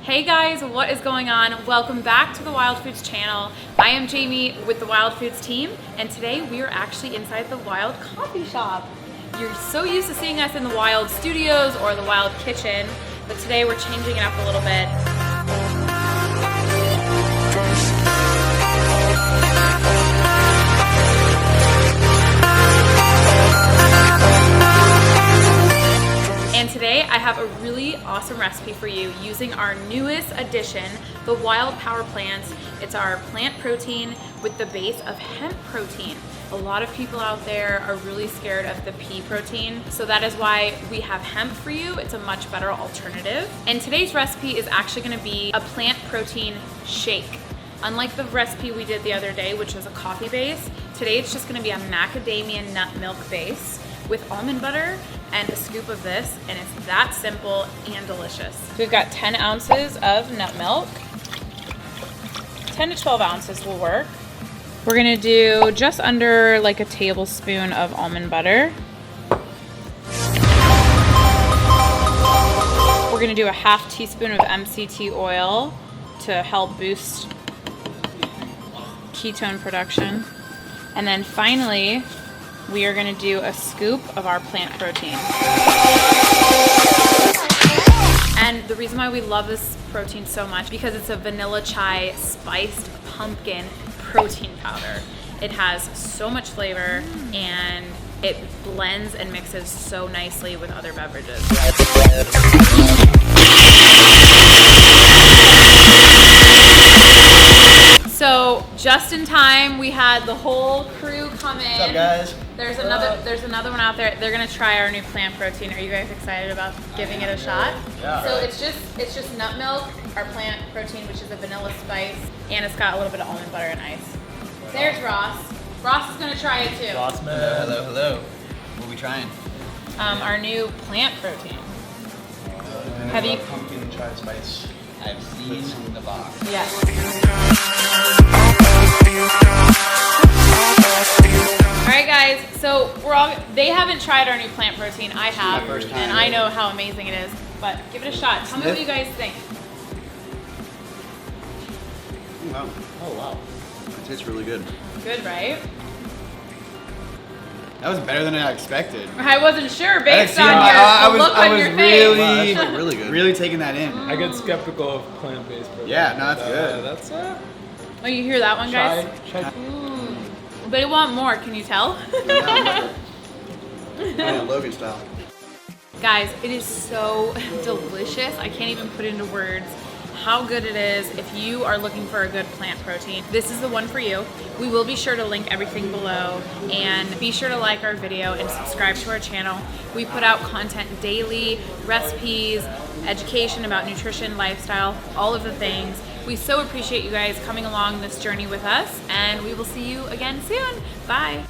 Hey guys, what is going on? Welcome back to the Wild Foods channel. I am Jamie with the Wild Foods team, and today we are actually inside the Wild Coffee Shop. You're so used to seeing us in the Wild Studios or the Wild Kitchen, but today we're changing it up a little bit. And today I have a really awesome recipe for you using our newest addition, the Wild Power Plants. It's our plant protein with the base of hemp protein. A lot of people out there are really scared of the pea protein, so that is why we have hemp for you. It's a much better alternative. And today's recipe is actually gonna be a plant protein shake. Unlike the recipe we did the other day, which was a coffee base, today it's just gonna be a macadamia nut milk base with almond butter and a scoop of this, and it's that simple and delicious. We've got 10 ounces of nut milk. 10 to 12 ounces will work. We're gonna do just under like a tablespoon of almond butter. We're gonna do a half teaspoon of MCT oil to help boost ketone production. And then finally, we are gonna do a scoop of our plant protein. And the reason why we love this protein so much, because it's a vanilla chai spiced pumpkin protein powder. It has so much flavor and it blends and mixes so nicely with other beverages. So just in time, we had the whole crew come in. What's up, guys? There's another one out there. They're gonna try our new plant protein. Are you guys excited about giving it a shot? Yeah. So it's just nut milk, our plant protein, which is a vanilla spice, and it's got a little bit of almond butter and ice. There's Ross. Ross is gonna try it too. Ross, man. Hello. What are we trying? Our new plant protein. Have you? Pumpkin chai spice. I've seen the box. Yes. All right, guys. So they haven't tried our new plant protein. I have, my first time. and I know how amazing it is. But give it a shot. Tell me what you guys think. Wow. Oh wow. It tastes really good. Good, right? That was better than I expected. I wasn't sure based on I the look on your really, face. Wow, that's really good. really taking that in. I get skeptical of plant-based protein. Yeah, no, that's good. That's Oh, you hear that one, guys? chai. Ooh. But I want more. Can you tell? Yeah, Logan style. Guys, it is so delicious. I can't even put into words how good it is. If you are looking for a good plant protein, this is the one for you. We will be sure to link everything below, and be sure to like our video and subscribe to our channel. We put out content daily, recipes, education about nutrition, lifestyle, all of the things. We so appreciate you guys coming along this journey with us, and we will see you again soon. Bye.